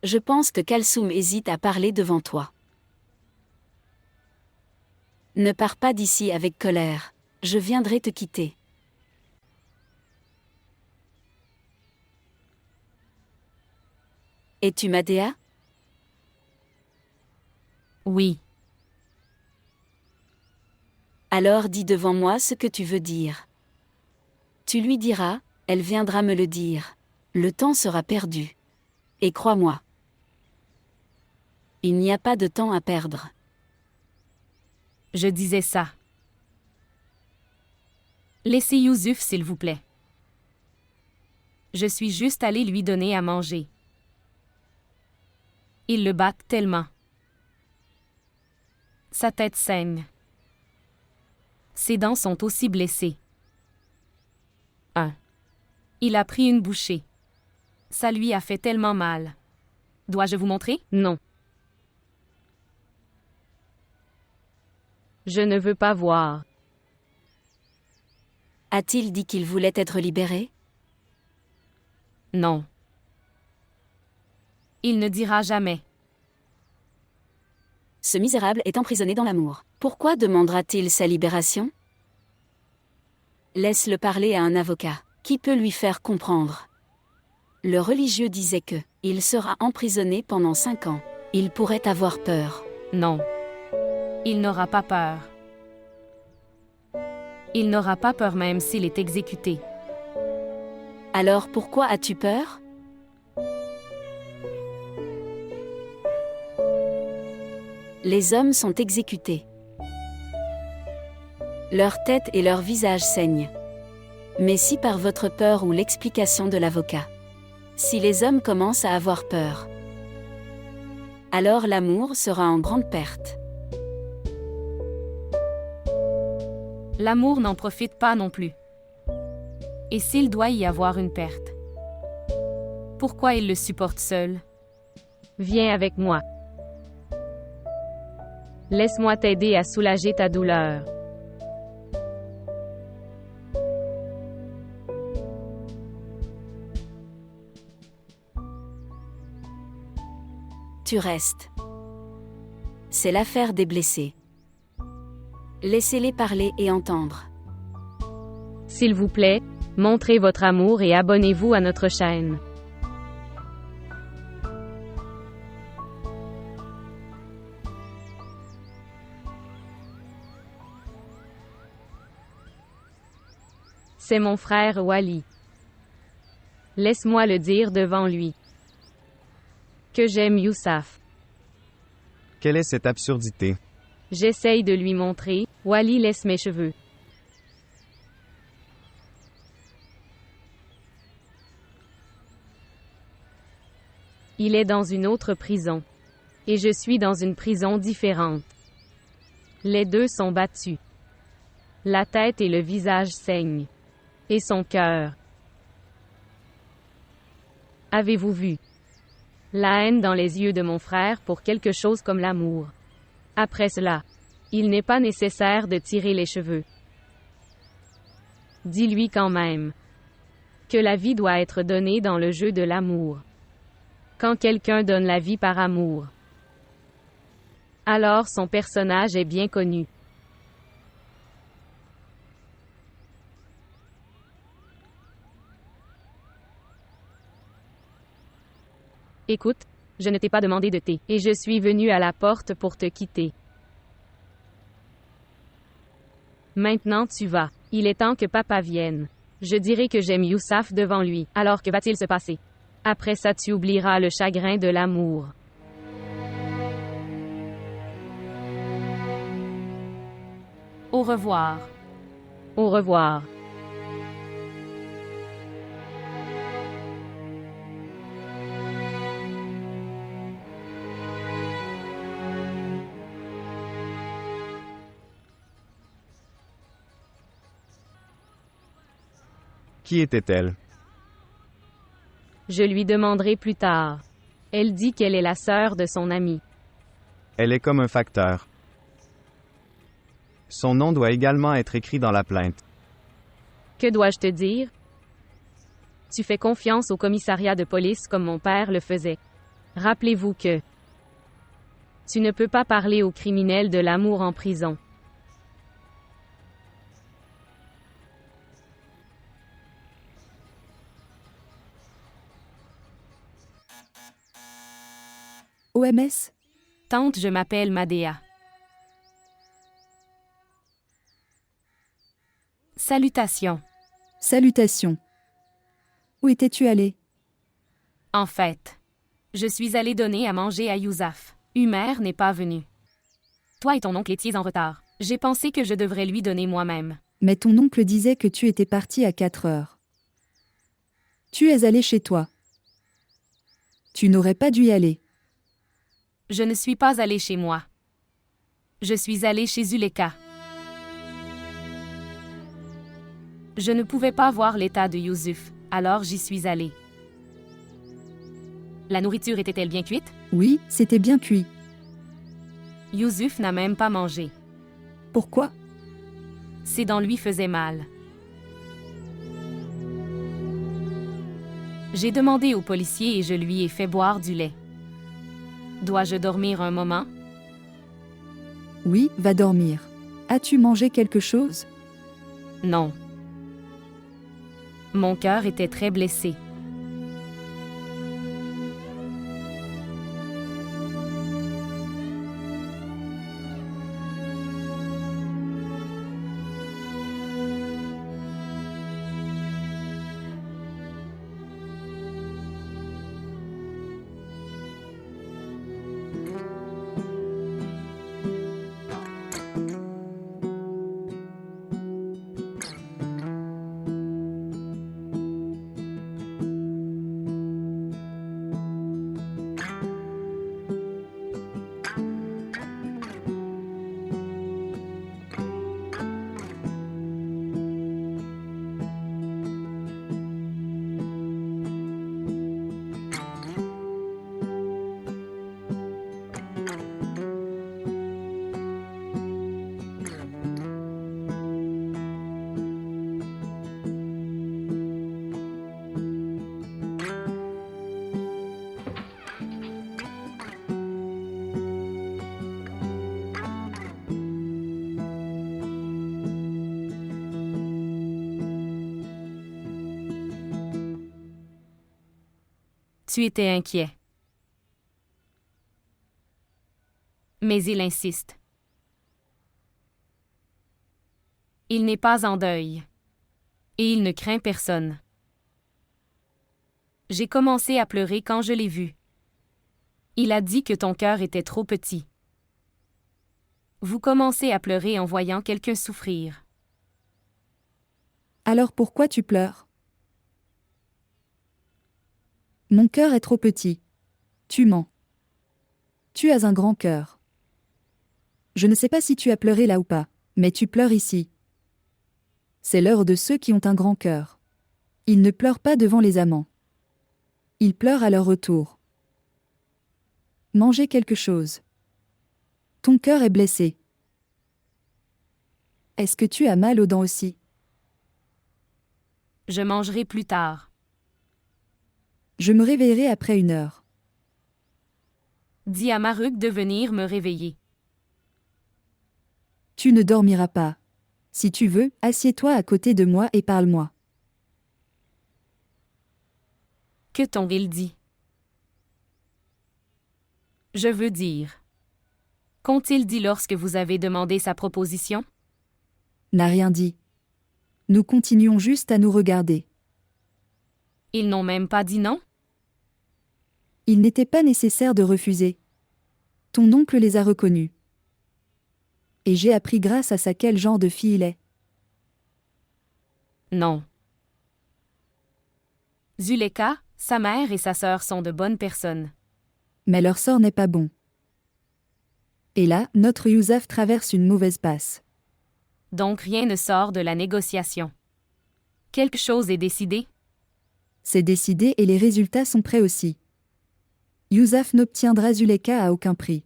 Je pense que Kalsoum hésite à parler devant toi. Ne pars pas d'ici avec colère. Je viendrai te quitter. Es-tu Madea? Oui. Alors dis devant moi ce que tu veux dire. Tu lui diras, elle viendra me le dire. Le temps sera perdu. Et crois-moi, il n'y a pas de temps à perdre. Je disais ça. Laissez Youssouf, s'il vous plaît. Je suis juste allé lui donner à manger. Il le bat tellement. Sa tête saigne. Ses dents sont aussi blessées. Il a pris une bouchée. Ça lui a fait tellement mal. Dois-je vous montrer? Non. Je ne veux pas voir. A-t-il dit qu'il voulait être libéré? Non. Il ne dira jamais. Ce misérable est emprisonné dans l'amour. Pourquoi demandera-t-il sa libération? Laisse-le parler à un avocat. Qui peut lui faire comprendre? Le religieux disait que, il sera emprisonné pendant 5 ans. Il pourrait avoir peur. Non. Il n'aura pas peur. Il n'aura pas peur même s'il est exécuté. Alors pourquoi as-tu peur? Les hommes sont exécutés. Leur tête et leur visage saignent. Mais si par votre peur ou l'explication de l'avocat, si les hommes commencent à avoir peur, alors l'amour sera en grande perte. L'amour n'en profite pas non plus. Et s'il doit y avoir une perte, pourquoi il le supporte seul? Viens avec moi. Laisse-moi t'aider à soulager ta douleur. Tu restes. C'est l'affaire des blessés. Laissez-les parler et entendre. S'il vous plaît, montrez votre amour et abonnez-vous à notre chaîne. C'est mon frère Wally. Laisse-moi le dire devant lui. Que j'aime Youssef. Quelle est cette absurdité? J'essaye de lui montrer. Wally laisse mes cheveux. Il est dans une autre prison. Et je suis dans une prison différente. Les deux sont battus. La tête et le visage saignent. Et son cœur. Avez-vous vu? La haine dans les yeux de mon frère pour quelque chose comme l'amour. Après cela, il n'est pas nécessaire de tirer les cheveux. Dis-lui quand même que la vie doit être donnée dans le jeu de l'amour. Quand quelqu'un donne la vie par amour, alors son personnage est bien connu. Écoute, je ne t'ai pas demandé de thé, et je suis venu à la porte pour te quitter. Maintenant tu vas. Il est temps que papa vienne. Je dirai que j'aime Youssef devant lui. Alors que va-t-il se passer? Après ça tu oublieras le chagrin de l'amour. Au revoir. Au revoir. Qui était-elle? Je lui demanderai plus tard. Elle dit qu'elle est la sœur de son ami. Elle est comme un facteur. Son nom doit également être écrit dans la plainte. Que dois-je te dire? Tu fais confiance au commissariat de police comme mon père le faisait. Rappelez-vous que tu ne peux pas parler aux criminels de l'amour en prison. OMS? Tante, je m'appelle Madea. Salutations. Salutations. Où étais-tu allé? En fait, je suis allée donner à manger à Yousaf. Humer n'est pas venu. Toi et ton oncle étiez en retard. J'ai pensé que je devrais lui donner moi-même. Mais ton oncle disait que tu étais parti à 4 heures. Tu es allé chez toi. Tu n'aurais pas dû y aller. Je ne suis pas allée chez moi. Je suis allée chez Zuleka. Je ne pouvais pas voir l'état de Yousuf, alors j'y suis allée. La nourriture était-elle bien cuite? Oui, c'était bien cuit. Yousuf n'a même pas mangé. Pourquoi? Ses dents lui faisaient mal. J'ai demandé au policier et je lui ai fait boire du lait. Dois-je dormir un moment? Oui, va dormir. As-tu mangé quelque chose? Non. Mon cœur était très blessé. Tu étais inquiet. Mais il insiste. Il n'est pas en deuil. Et il ne craint personne. J'ai commencé à pleurer quand je l'ai vu. Il a dit que ton cœur était trop petit. Vous commencez à pleurer en voyant quelqu'un souffrir. Alors pourquoi tu pleures? Mon cœur est trop petit. Tu mens. Tu as un grand cœur. Je ne sais pas si tu as pleuré là ou pas, mais tu pleures ici. C'est l'heure de ceux qui ont un grand cœur. Ils ne pleurent pas devant les amants. Ils pleurent à leur retour. Mangez quelque chose. Ton cœur est blessé. Est-ce que tu as mal aux dents aussi? Je mangerai plus tard. Je me réveillerai après 1 heure. Dis à Maruk de venir me réveiller. Tu ne dormiras pas. Si tu veux, assieds-toi à côté de moi et parle-moi. Que t'ont-ils dit? Je veux dire. Qu'ont-ils dit lorsque vous avez demandé sa proposition? N'a rien dit. Nous continuons juste à nous regarder. Ils n'ont même pas dit non? Il n'était pas nécessaire de refuser. Ton oncle les a reconnus. Et j'ai appris grâce à ça quel genre de fille il est. Non. Zuleka, sa mère et sa sœur sont de bonnes personnes. Mais leur sort n'est pas bon. Et là, notre Yousaf traverse une mauvaise passe. Donc rien ne sort de la négociation. Quelque chose est décidé? C'est décidé et les résultats sont prêts aussi. Yousaf n'obtiendra Zuleka à aucun prix.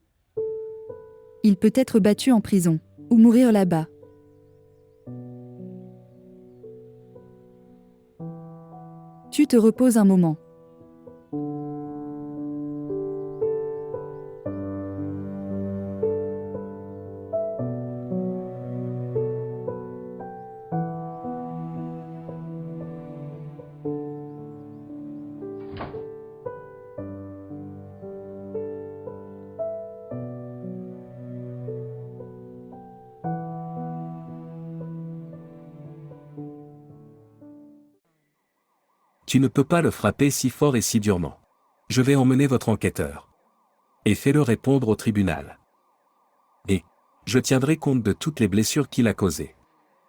Il peut être battu en prison, ou mourir là-bas. Tu te reposes un moment. Tu ne peux pas le frapper si fort et si durement. Je vais emmener votre enquêteur. Et fais-le répondre au tribunal. Et je tiendrai compte de toutes les blessures qu'il a causées.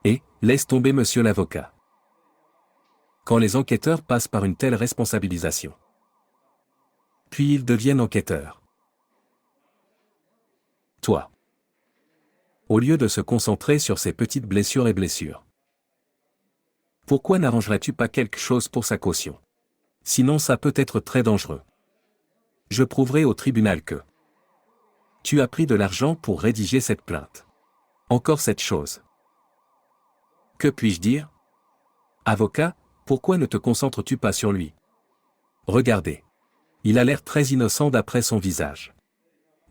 Et laisse tomber monsieur l'avocat. Quand les enquêteurs passent par une telle responsabilisation, puis ils deviennent enquêteurs. Toi, au lieu de se concentrer sur ces petites blessures, pourquoi n'arrangerais-tu pas quelque chose pour sa caution? Sinon ça peut être très dangereux. Je prouverai au tribunal que tu as pris de l'argent pour rédiger cette plainte. Encore cette chose. Que puis-je dire? Avocat, pourquoi ne te concentres-tu pas sur lui? Regardez. Il a l'air très innocent d'après son visage.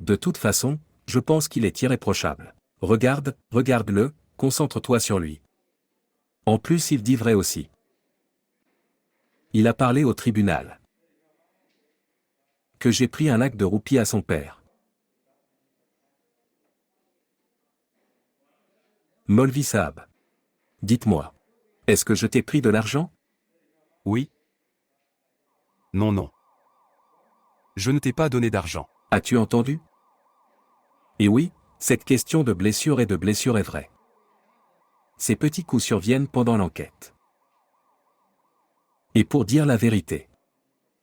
De toute façon, je pense qu'il est irréprochable. Regarde-le, concentre-toi sur lui. En plus il dit vrai aussi. Il a parlé au tribunal. Que j'ai pris un lac de roupies à son père. Molvi Saab. Dites-moi. Est-ce que je t'ai pris de l'argent? Oui. Non, non. Je ne t'ai pas donné d'argent. As-tu entendu? Et oui, cette question de blessure est vraie. Ces petits coups surviennent pendant l'enquête. Et pour dire la vérité,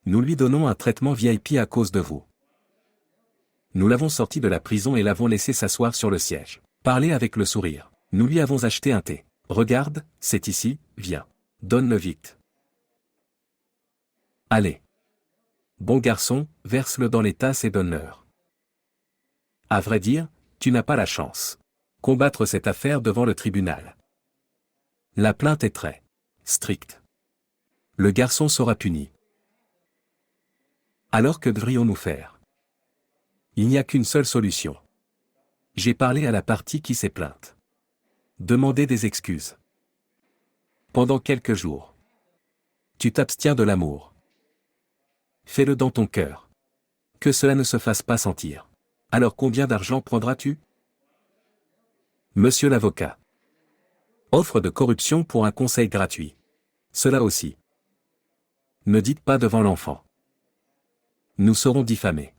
nous lui donnons un traitement VIP à cause de vous. Nous l'avons sorti de la prison et l'avons laissé s'asseoir sur le siège. Parler avec le sourire. Nous lui avons acheté un thé. Regarde, c'est ici, viens. Donne-le vite. Allez. Bon garçon, verse-le dans les tasses et donne-leur. À vrai dire, tu n'as pas la chance. Combattre cette affaire devant le tribunal. La plainte est très stricte. Le garçon sera puni. Alors que devrions-nous faire? Il n'y a qu'une seule solution. J'ai parlé à la partie qui s'est plainte. Demandez des excuses. Pendant quelques jours. Tu t'abstiens de l'amour. Fais-le dans ton cœur. Que cela ne se fasse pas sentir. Alors combien d'argent prendras-tu? Monsieur l'avocat. Offre de corruption pour un conseil gratuit. Cela aussi. Ne dites pas devant l'enfant. Nous serons diffamés.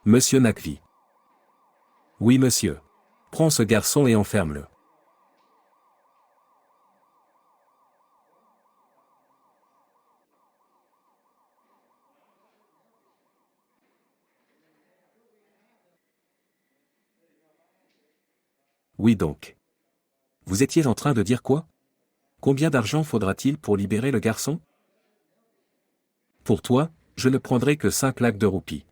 Monsieur Nakvi. Oui monsieur. Prends ce garçon et enferme-le. Oui donc. Vous étiez en train de dire quoi? Combien d'argent faudra-t-il pour libérer le garçon? Pour toi, je ne prendrai que 5 lacs de roupies.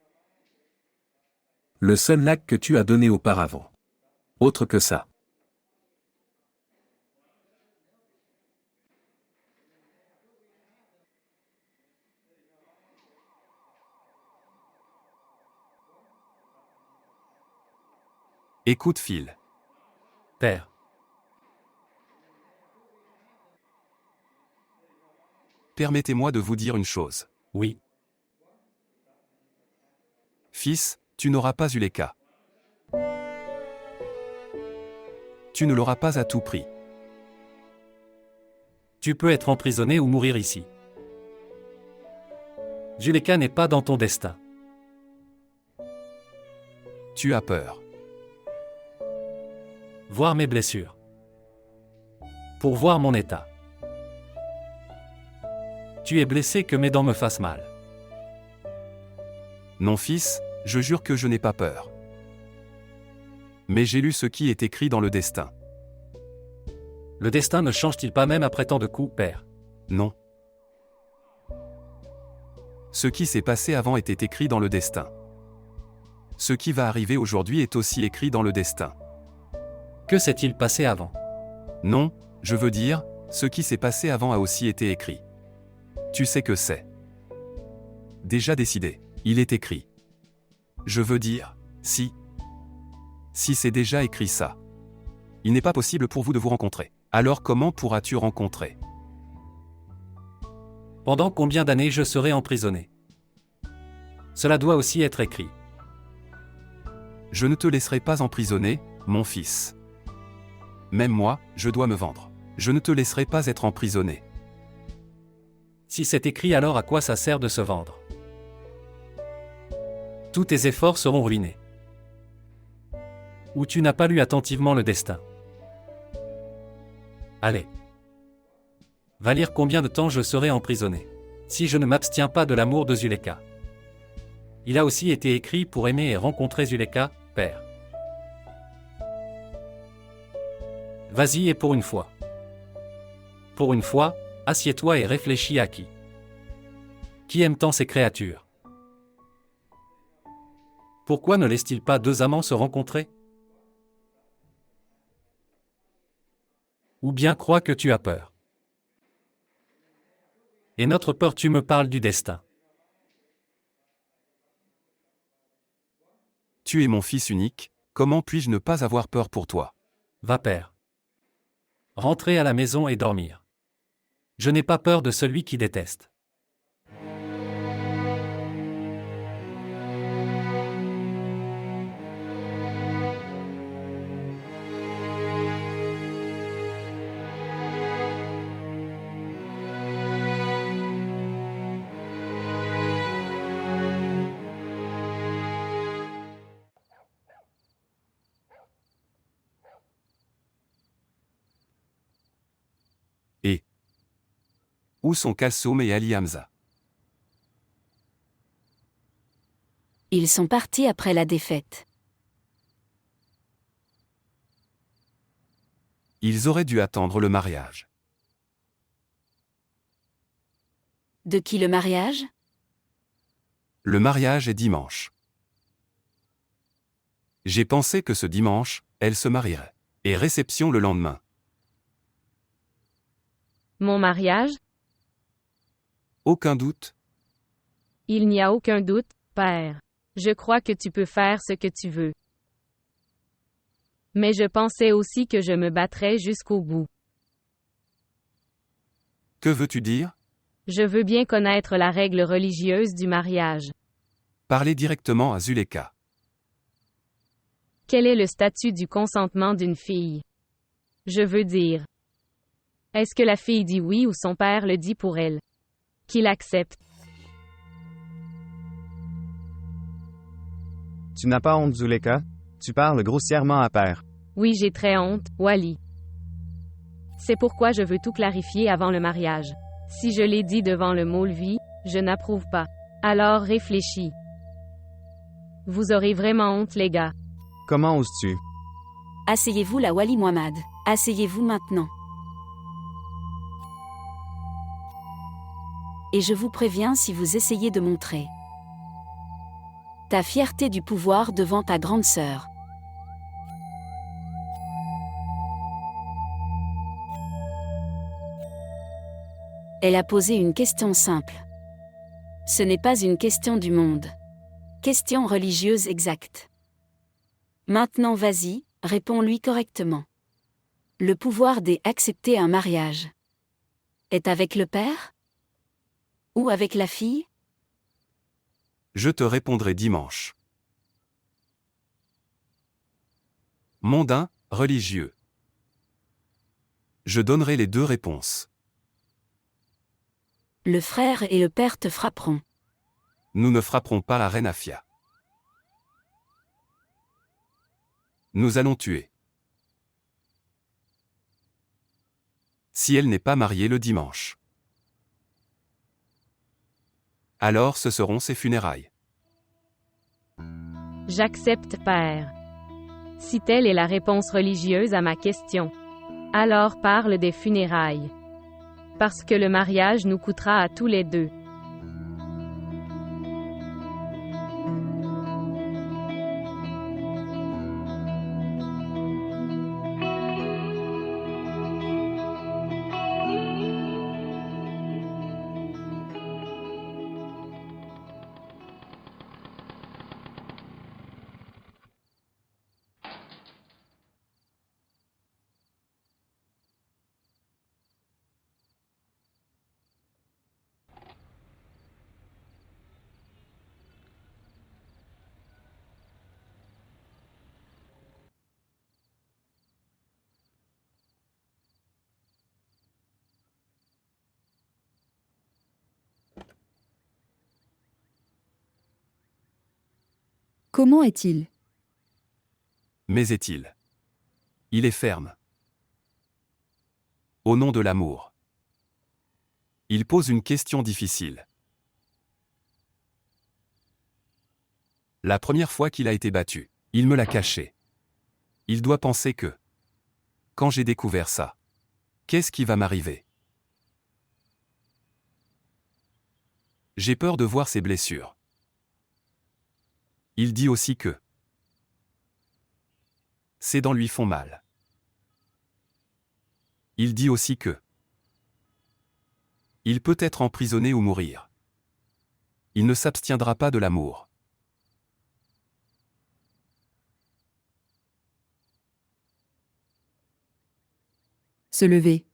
Le seul lac que tu as donné auparavant. Autre que ça. Écoute Phil. Père. Permettez-moi de vous dire une chose. Oui. Fils, tu n'auras pas eu les cas. Tu ne l'auras pas à tout prix. Tu peux être emprisonné ou mourir ici. Juleka n'est pas dans ton destin. Tu as peur. Voir mes blessures. Pour voir mon état. Tu es blessé que mes dents me fassent mal. Non fils, je jure que je n'ai pas peur. Mais j'ai lu ce qui est écrit dans le destin. Le destin ne change-t-il pas même après tant de coups, père? Non. Ce qui s'est passé avant était écrit dans le destin. Ce qui va arriver aujourd'hui est aussi écrit dans le destin. Que s'est-il passé avant? Non, je veux dire, ce qui s'est passé avant a aussi été écrit. Tu sais que c'est déjà décidé, il est écrit. Je veux dire, si c'est déjà écrit ça, il n'est pas possible pour vous de vous rencontrer. Alors comment pourras-tu rencontrer? Pendant combien d'années je serai emprisonné? Cela doit aussi être écrit. Je ne te laisserai pas emprisonner, mon fils. Même moi, je dois me vendre. Je ne te laisserai pas être emprisonné. Si c'est écrit, alors à quoi ça sert de se vendre? Tous tes efforts seront ruinés. Ou tu n'as pas lu attentivement le destin. Allez. Va lire combien de temps je serai emprisonné. Si je ne m'abstiens pas de l'amour de Zuleka. Il a aussi été écrit pour aimer et rencontrer Zuleka, père. Vas-y et pour une fois. Pour une fois, assieds-toi et réfléchis à qui. Qui aime tant ces créatures? Pourquoi ne laisse-t-il pas deux amants se rencontrer? Ou bien crois que tu as peur. Et notre peur, tu me parles du destin. Tu es mon fils unique, comment puis-je ne pas avoir peur pour toi? Va, père. Rentrer à la maison et dormir. Je n'ai pas peur de celui qui déteste. Et où sont Kalsoum et Ali Hamza? Ils sont partis après la défaite. Ils auraient dû attendre le mariage. De qui le mariage? Le mariage est dimanche. J'ai pensé que ce dimanche, elle se marierait. Et réception le lendemain. Mon mariage? Aucun doute. Il n'y a aucun doute, père. Je crois que tu peux faire ce que tu veux. Mais je pensais aussi que je me battrais jusqu'au bout. Que veux-tu dire? Je veux bien connaître la règle religieuse du mariage. Parlez directement à Zuleka. Quel est le statut du consentement d'une fille? Je veux dire. Est-ce que la fille dit oui ou son père le dit pour elle? Qu'il accepte. Tu n'as pas honte, Zuleka? Tu parles grossièrement à père. Oui, j'ai très honte, Wally. C'est pourquoi je veux tout clarifier avant le mariage. Si je l'ai dit devant le Maulvi, je n'approuve pas. Alors réfléchis. Vous aurez vraiment honte, les gars. Comment oses-tu? Asseyez-vous là, Wali Muhammad. Asseyez-vous maintenant. Et je vous préviens si vous essayez de montrer ta fierté du pouvoir devant ta grande sœur. Elle a posé une question simple. Ce n'est pas une question du monde. Question religieuse exacte. Maintenant vas-y, réponds-lui correctement. Le pouvoir d'accepter un mariage est avec le père? Ou avec la fille? Je te répondrai dimanche. Mondain, religieux. Je donnerai les deux réponses. Le frère et le père te frapperont. Nous ne frapperons pas la reine Afia. Nous allons tuer. Si elle n'est pas mariée le dimanche. Alors ce seront ses funérailles. J'accepte, père. Si telle est la réponse religieuse à ma question, alors parle des funérailles. Parce que le mariage nous coûtera à tous les deux. Comment est-il? Mais est-il? Il est ferme. Au nom de l'amour. Il pose une question difficile. La première fois qu'il a été battu, il me l'a caché. Il doit penser que... Quand j'ai découvert ça, qu'est-ce qui va m'arriver? J'ai peur de voir ses blessures. Il dit aussi que ses dents lui font mal. Il dit aussi que il peut être emprisonné ou mourir. Il ne s'abstiendra pas de l'amour. Se lever.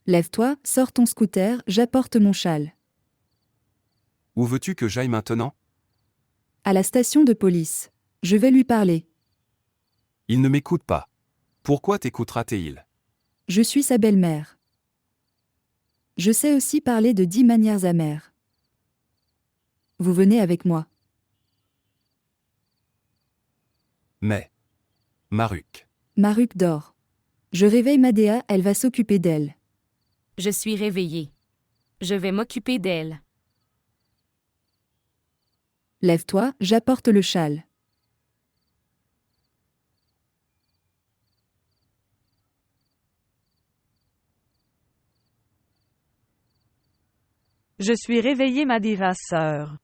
Lève-toi, sors ton scooter, j'apporte mon châle. Où veux-tu que j'aille maintenant? À la station de police. Je vais lui parler. Il ne m'écoute pas. Pourquoi t'écoutera-t-il? Je suis sa belle-mère. Je sais aussi parler de 10 manières amères. Vous venez avec moi. Mais... Maruk. Maruk dort. Je réveille Madea, elle va s'occuper d'elle. Je suis réveillée. Je vais m'occuper d'elle. Lève-toi, j'apporte le châle. Je suis réveillée, Madira, sœur.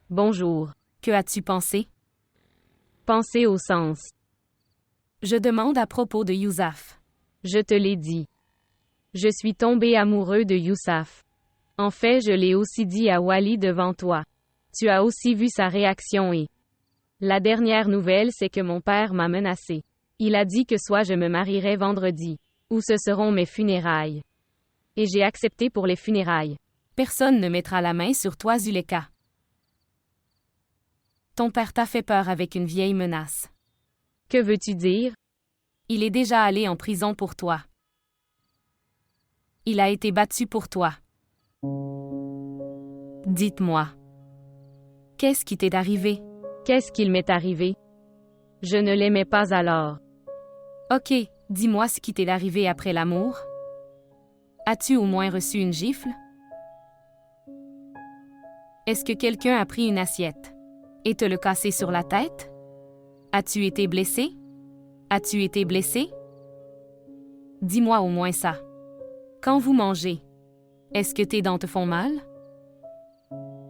Bonjour. Que as-tu pensé? Pensez au sens. Je demande à propos de Yousaf. Je te l'ai dit. Je suis tombé amoureux de Youssaf. En fait, je l'ai aussi dit à Wally devant toi. Tu as aussi vu sa réaction et... La dernière nouvelle, c'est que mon père m'a menacé. Il a dit que soit je me marierai vendredi, ou ce seront mes funérailles. Et j'ai accepté pour les funérailles. Personne ne mettra la main sur toi, Zuleka. Ton père t'a fait peur avec une vieille menace. Que veux-tu dire? Il est déjà allé en prison pour toi. Il a été battu pour toi. Dites-moi. Qu'est-ce qui t'est arrivé? Qu'est-ce qu'il m'est arrivé? Je ne l'aimais pas alors. Ok, dis-moi ce qui t'est arrivé après l'amour. As-tu au moins reçu une gifle? Est-ce que quelqu'un a pris une assiette et te le cassé sur la tête? As-tu été blessé? As-tu été blessé? Dis-moi au moins ça. Quand vous mangez, est-ce que tes dents te font mal?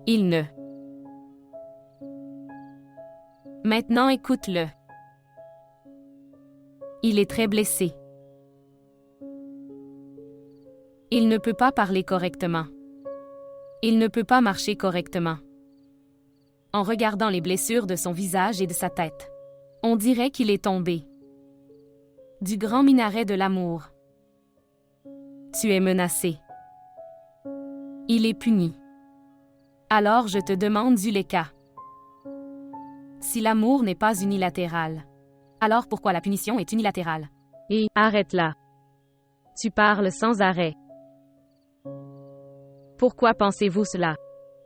Il ne. Maintenant écoute-le. Il est très blessé. Il ne peut pas parler correctement. Il ne peut pas marcher correctement. En regardant les blessures de son visage et de sa tête, on dirait qu'il est tombé du grand minaret de l'amour. Tu es menacé. Il est puni. Alors je te demande, Zuleka, si l'amour n'est pas unilatéral, alors pourquoi la punition est unilatérale? Et arrête là. Tu parles sans arrêt. Pourquoi pensez-vous cela?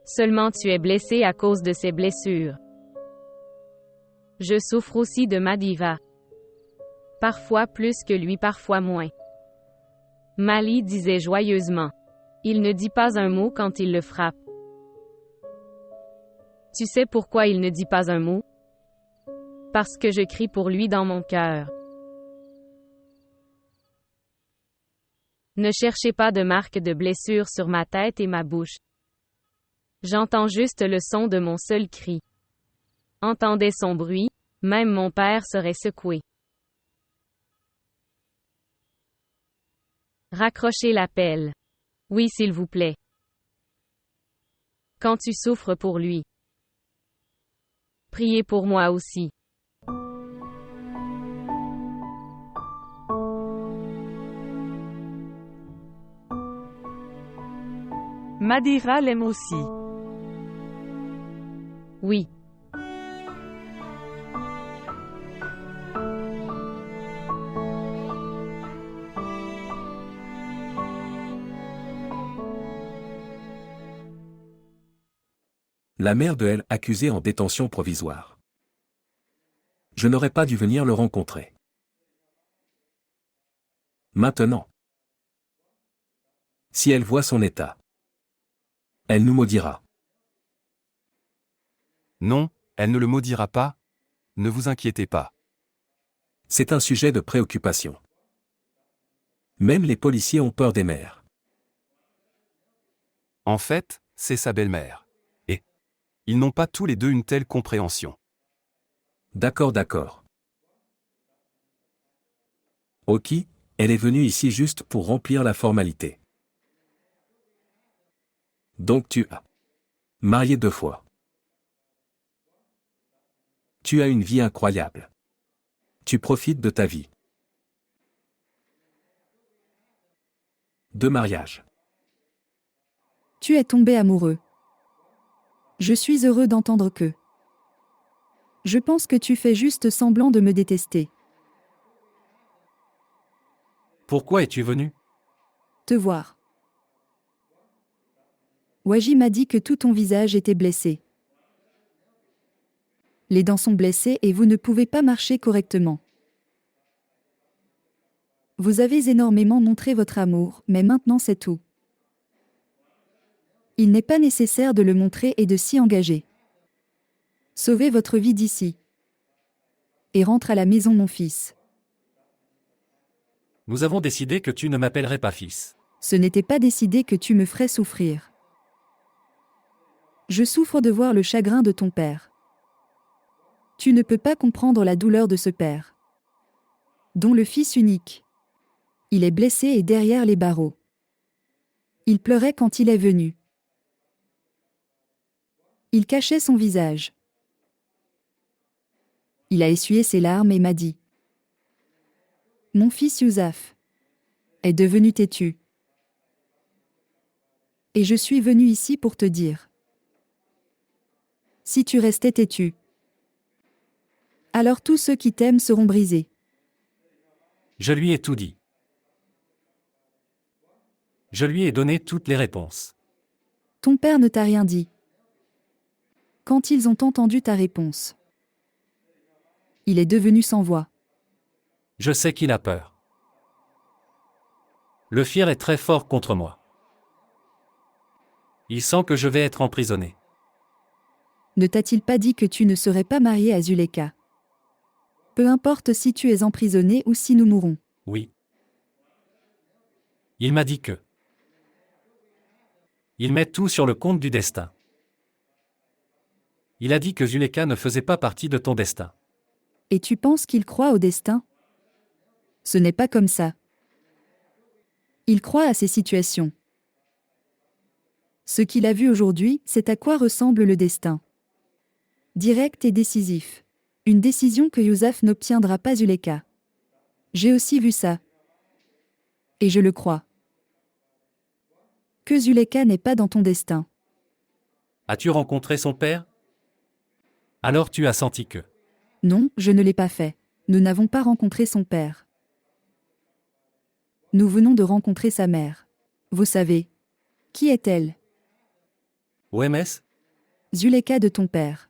Seulement tu es blessé à cause de ces blessures. Je souffre aussi de Madiva. Parfois plus que lui, parfois moins. Mali disait joyeusement. Il ne dit pas un mot quand il le frappe. Tu sais pourquoi il ne dit pas un mot? Parce que je crie pour lui dans mon cœur. Ne cherchez pas de marques de blessures sur ma tête et ma bouche. J'entends juste le son de mon seul cri. Entendez son bruit, même mon père serait secoué. Raccrochez la pelle. Oui, s'il vous plaît. Quand tu souffres pour lui. Priez pour moi aussi. Madeira l'aime aussi. Oui. La mère de Elle accusée en détention provisoire. Je n'aurais pas dû venir le rencontrer. Maintenant. Si elle voit son état, elle nous maudira. Non, elle ne le maudira pas. Ne vous inquiétez pas. C'est un sujet de préoccupation. Même les policiers ont peur des mères. En fait, c'est sa belle-mère. Et ils n'ont pas tous les deux une telle compréhension. D'accord. Ok, elle est venue ici juste pour remplir la formalité. Donc tu as marié 2 fois. Tu as une vie incroyable. Tu profites de ta vie. 2 mariages. Tu es tombé amoureux. Je suis heureux d'entendre que. Je pense que tu fais juste semblant de me détester. Pourquoi es-tu venu? Te voir. Waji m'a dit que tout ton visage était blessé. Les dents sont blessées et vous ne pouvez pas marcher correctement. Vous avez énormément montré votre amour, mais maintenant c'est tout. Il n'est pas nécessaire de le montrer et de s'y engager. Sauvez votre vie d'ici. Et rentre à la maison, mon fils. Nous avons décidé que tu ne m'appellerais pas fils. Ce n'était pas décidé que tu me ferais souffrir. Je souffre de voir le chagrin de ton père. Tu ne peux pas comprendre la douleur de ce père. Dont le fils unique. Il est blessé et derrière les barreaux. Il pleurait quand il est venu. Il cachait son visage. Il a essuyé ses larmes et m'a dit : Mon fils Yousaf est devenu têtu. Et je suis venu ici pour te dire : si tu restais têtu, alors tous ceux qui t'aiment seront brisés. Je lui ai tout dit. Je lui ai donné toutes les réponses. Ton père ne t'a rien dit. Quand ils ont entendu ta réponse, il est devenu sans voix. Je sais qu'il a peur. Le fier est très fort contre moi. Il sent que je vais être emprisonné. Ne t'a-t-il pas dit que tu ne serais pas marié à Zuleka ? Peu importe si tu es emprisonné ou si nous mourrons. Oui. Il m'a dit que. Il met tout sur le compte du destin. Il a dit que Zuleka ne faisait pas partie de ton destin. Et tu penses qu'il croit au destin ? Ce n'est pas comme ça. Il croit à ces situations. Ce qu'il a vu aujourd'hui, c'est à quoi ressemble le destin. Direct et décisif. Une décision que Yousaf n'obtiendra pas Zuleka. J'ai aussi vu ça. Et je le crois. Que Zuleka n'est pas dans ton destin. As-tu rencontré son père? Alors tu as senti que. Non, je ne l'ai pas fait. Nous n'avons pas rencontré son père. Nous venons de rencontrer sa mère. Vous savez. Qui est-elle? OMS? Zuleka de ton père.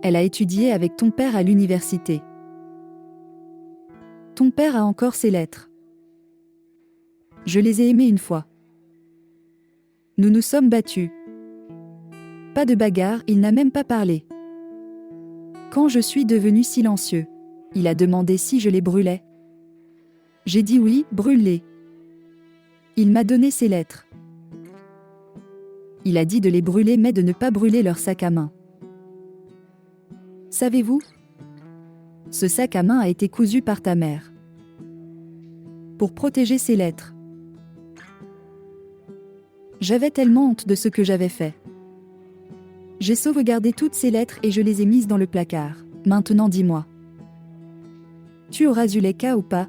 Elle a étudié avec ton père à l'université. Ton père a encore ses lettres. Je les ai aimées une fois. Nous nous sommes battus. Pas de bagarre, il n'a même pas parlé. Quand je suis devenu silencieux, il a demandé si je les brûlais. J'ai dit oui, brûle-les. Il m'a donné ses lettres. Il a dit de les brûler mais de ne pas brûler leur sac à main. Savez-vous? Ce sac à main a été cousu par ta mère. Pour protéger ses lettres. J'avais tellement honte de ce que j'avais fait. J'ai sauvegardé toutes ces lettres et je les ai mises dans le placard. Maintenant dis-moi. Tu auras Zuleka ou pas?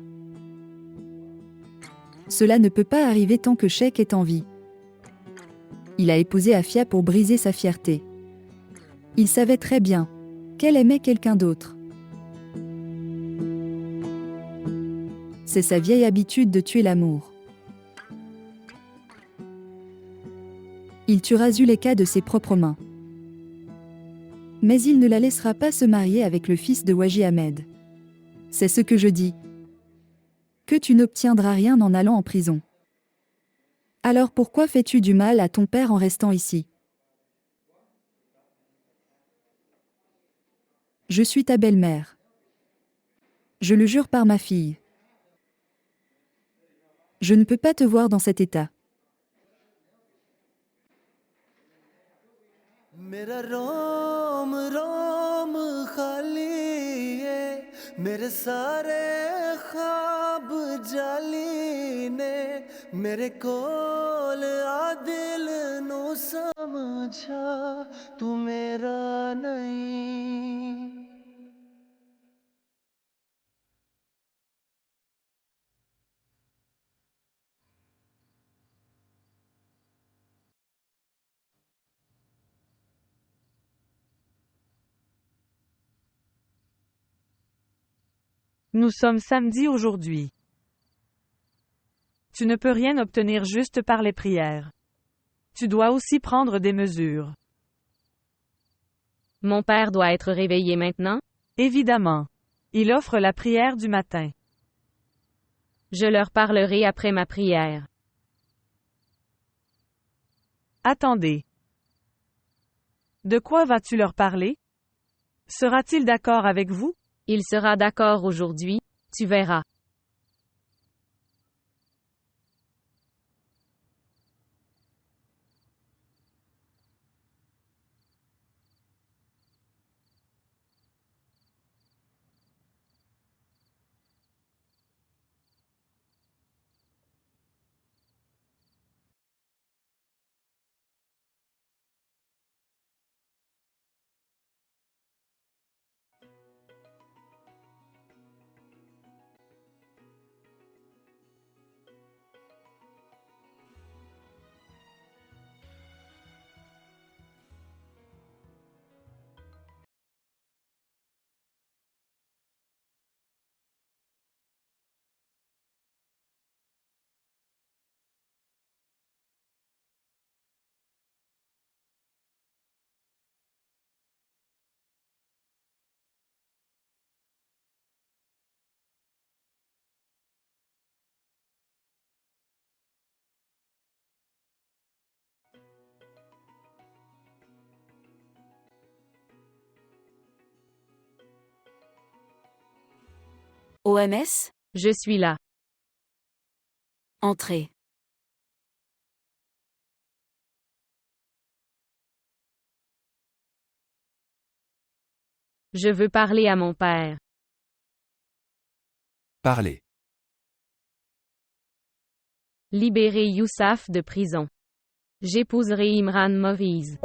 Cela ne peut pas arriver tant que Sheikh est en vie. Il a épousé Afia pour briser sa fierté. Il savait très bien qu'elle aimait quelqu'un d'autre. C'est sa vieille habitude de tuer l'amour. Il tuera Zuleka de ses propres mains. Mais il ne la laissera pas se marier avec le fils de Waji Ahmed. C'est ce que je dis. Que tu n'obtiendras rien en allant en prison. Alors pourquoi fais-tu du mal à ton père en restant ici? Je suis ta belle-mère. Je le jure par ma fille. Je ne peux pas te voir dans cet état. मेरा रोम रोम खाली है मेरे सारे ख्वाब जाली ने मेरे कोल आ दिल नु समझा तू मेरा नहीं Nous sommes samedi aujourd'hui. Tu ne peux rien obtenir juste par les prières. Tu dois aussi prendre des mesures. Mon père doit être réveillé maintenant? Évidemment. Il offre la prière du matin. Je leur parlerai après ma prière. Attendez. De quoi vas-tu leur parler? Sera-t-il d'accord avec vous? Il sera d'accord aujourd'hui, tu verras. OMS? Je suis là. Entrée. Je veux parler à mon père. Parlez. Libérer Youssaf de prison. J'épouserai Imran Moviz.